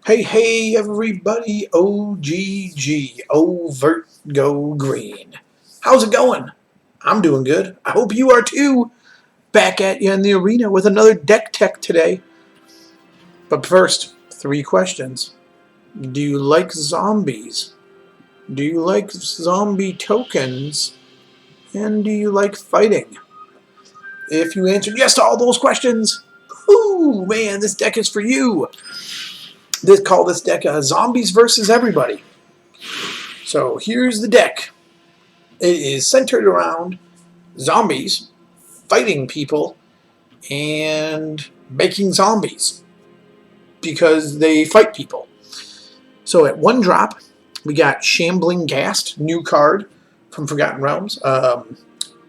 Hey, everybody, OGG, Overt Go Green. How's it going? I'm doing good. I hope you are too. Back at you in the arena with another deck tech today. But first, 3 questions. Do you like zombies? Do you like zombie tokens? And do you like fighting? If you answered yes to all those questions, ooh, man, this deck is for you. Call this deck Zombies versus Everybody. So here's the deck. It is centered around zombies fighting people and making zombies because they fight people. So at 1 drop, we got Shambling Ghast, new card from Forgotten Realms.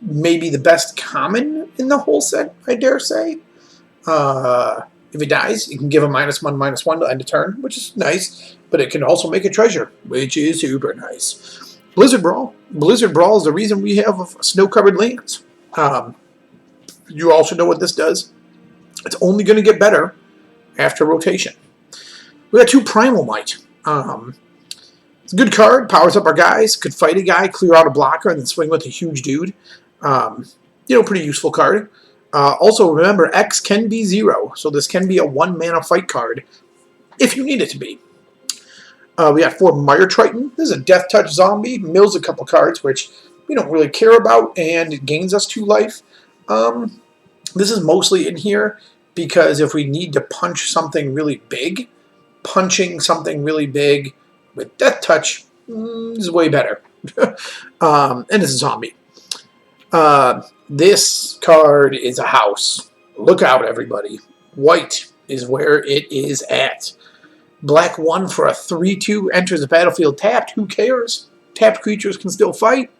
Maybe the best common in the whole set, I dare say. If it dies, you can give a -1/-1 to end a turn, which is nice, but it can also make a treasure, which is super nice. Blizzard Brawl. Blizzard Brawl is the reason we have snow-covered lands. You also know what this does. It's only going to get better after rotation. We got 2 Primal Might. It's a good card. Powers up our guys. Could fight a guy, clear out a blocker, and then swing with a huge dude. Pretty useful card. Also, remember, X can be 0, so this can be a 1-mana fight card if you need it to be. We got 4 Mire Triton. This is a Death Touch zombie. Mills a couple cards, which we don't really care about, and it gains us 2 life. This is mostly in here because if we need to punch something really big, punching something really big with Death Touch is way better. And it's a zombie. This card is a house. Look out, everybody. White is where it is at. Black 1 for a 3/2 enters the battlefield tapped. Who cares? Tapped creatures can still fight.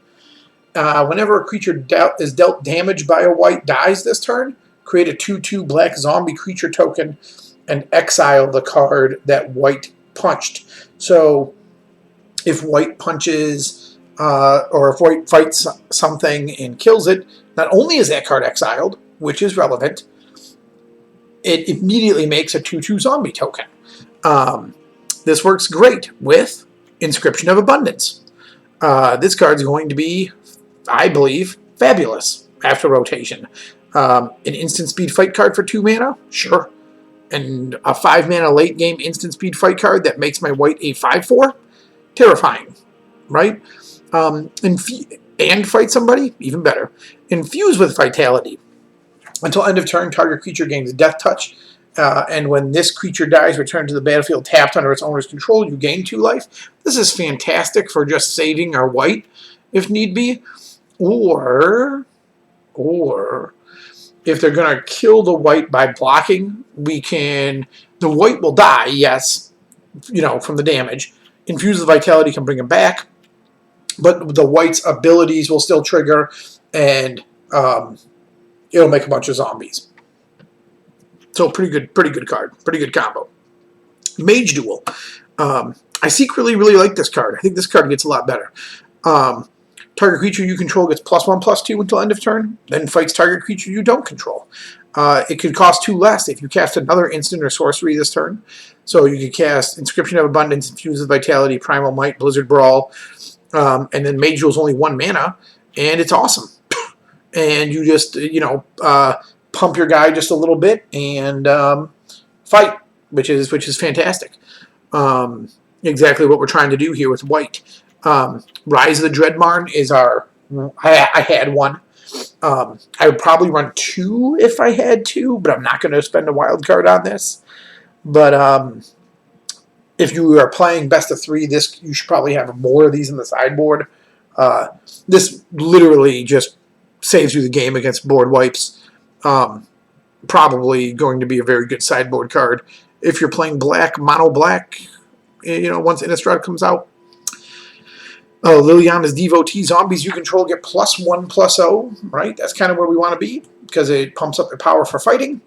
Whenever a creature is dealt damage by a white dies this turn, create a 2/2 black zombie creature token and exile the card that white punched. So if white punches or if white fights something and kills it, not only is that card exiled, which is relevant, it immediately makes a 2/2 zombie token. This works great with Inscription of Abundance. This card's going to be, I believe, fabulous after rotation. An instant speed fight card for 2 mana? Sure. And a 5 mana late game instant speed fight card that makes my white a 5/4? Terrifying, right? And fight somebody? Even better. Infuse with Vitality. Until end of turn, target creature gains Death Touch. And when this creature dies, return to the battlefield tapped under its owner's control. You gain 2 life. This is fantastic for just saving our white, if need be. Or if they're going to kill the white by blocking, the white will die, yes, from the damage. Infuse with Vitality can bring him back. But the white's abilities will still trigger, and it'll make a bunch of zombies. So pretty good card, pretty good combo. Mage Duel. I secretly really like this card. I think this card gets a lot better. Target creature you control gets +1/+2 until end of turn, then fights target creature you don't control. It could cost 2 less if you cast another instant or sorcery this turn. So you could cast Inscription of Abundance, Infuse with Vitality, Primal Might, Blizzard Brawl, and then Mage Duel's only 1 mana, and it's awesome. And you just, pump your guy just a little bit and fight, which is fantastic. Exactly what we're trying to do here with white. Rise of the Dreadmarn is I had 1. I would probably run 2 if I had to, but I'm not going to spend a wild card on this. But if you are playing best of 3, you should probably have more of these in the sideboard. This literally just saves you the game against board wipes. Probably going to be a very good sideboard card if you're playing black, mono black. Once Innistrad comes out. Liliana's Devotee. Zombies you control get +1/+0. Right, that's kind of where we want to be because it pumps up your power for fighting.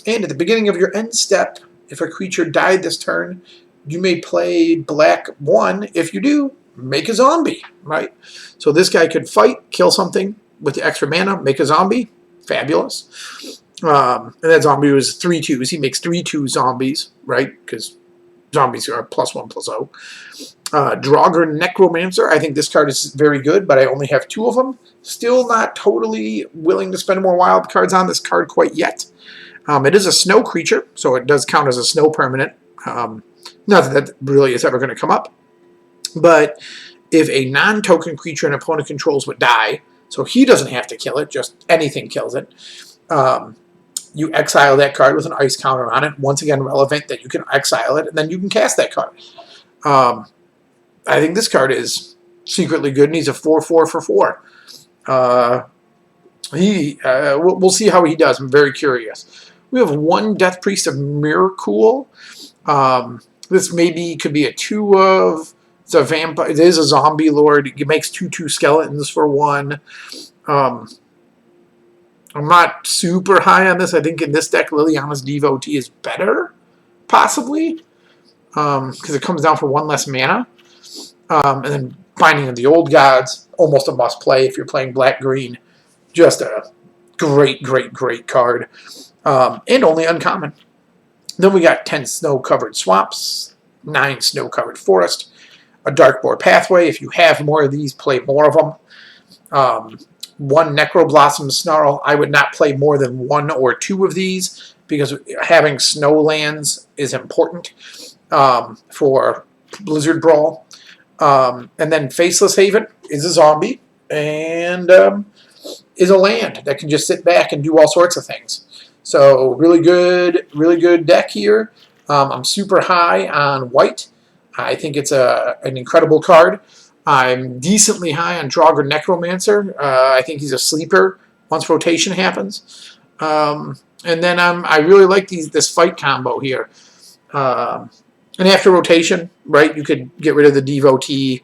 And at the beginning of your end step, if a creature died this turn, you may play black 1. If you do, make a zombie, right? So this guy could fight, kill something with the extra mana, make a zombie. Fabulous. And that zombie was 3/2s. He makes 3/2 zombies, right? Because zombies are +1/+0. Draugr Necromancer. I think this card is very good, but I only have 2 of them. Still not totally willing to spend more wild cards on this card quite yet. It is a snow creature, so it does count as a snow permanent. Not that really is ever going to come up. But if a non-token creature an opponent controls would die, so he doesn't have to kill it, just anything kills it, you exile that card with an ice counter on it. Once again, relevant that you can exile it, and then you can cast that card. I think this card is secretly good, and he's a 4/4 for 4. We'll see how he does. I'm very curious. We have 1 Death Priest of Mirkul. This maybe could be a 2 of. It's a vampire. It is a zombie lord. It makes 2/2 skeletons for 1. I'm not super high on this. I think in this deck, Liliana's Devotee is better, possibly, because it comes down for 1 less mana. And then Binding of the Old Gods, almost a must-play if you're playing black-green. Just a great, great, great card. And only uncommon. Then we got 10 snow-covered swamps, 9 snow-covered forest, a Darkboar Pathway. If you have more of these, play more of them. 1 Necroblossom Snarl. I would not play more than 1 or 2 of these because having snow lands is important for Blizzard Brawl. And then Faceless Haven is a zombie and is a land that can just sit back and do all sorts of things. So really good deck here. I'm super high on white. I think it's an incredible card. I'm decently high on Draugr Necromancer. I think he's a sleeper once rotation happens. And then I really like this fight combo here. And after rotation, right, you could get rid of the Devotee,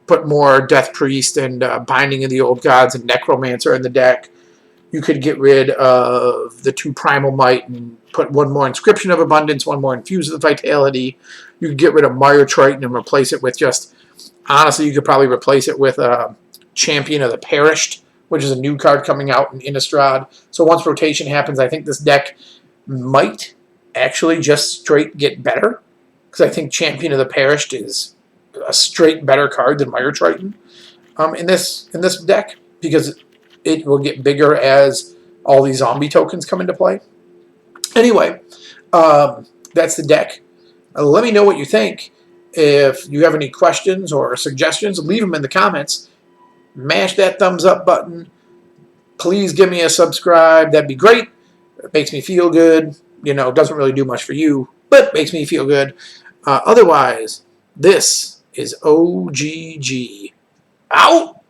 put more Death Priest and Binding of the Old Gods and Necromancer in the deck. You could get rid of the 2 Primal Might and put 1 more Inscription of Abundance, 1 more Infuse of Vitality. You could get rid of Mire Triton and replace it with just, honestly, you could probably replace it with Champion of the Perished, which is a new card coming out in Innistrad. So once rotation happens, I think this deck might actually just straight get better, because I think Champion of the Perished is a straight better card than Mire Triton in this deck, because it will get bigger as all these zombie tokens come into play. Anyway, that's the deck. Let me know what you think. If you have any questions or suggestions, leave them in the comments. Mash that thumbs up button. Please give me a subscribe. That'd be great. It makes me feel good. You know, it doesn't really do much for you, but makes me feel good. Otherwise, this is OGG. Out!